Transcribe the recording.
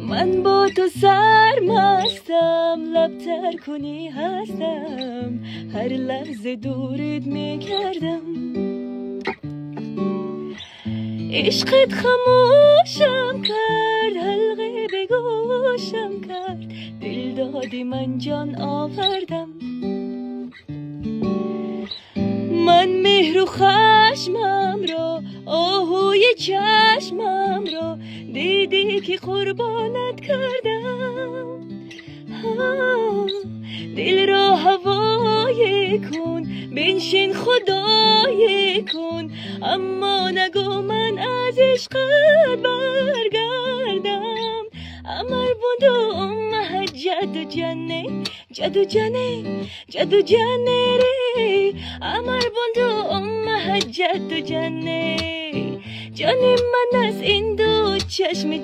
من با تو سرمستم، لب تر کنی هستم، هر لحظه دورت میکردم. عشقت خموشم کرد، حلقه به گوشم کرد، دل دادی من جان آوردم. من مهر و خشمم را، آهوی چشمم را، دیدی که قربانت کردم. دل را هوای کن، بنشین خدای کن، اما نگو من از عشقت برگردم. امر بودو امه جدو جنه، جدو جنه، جدو جنه ری. امر بودو امه جدو جنه، جان من از این دو چشم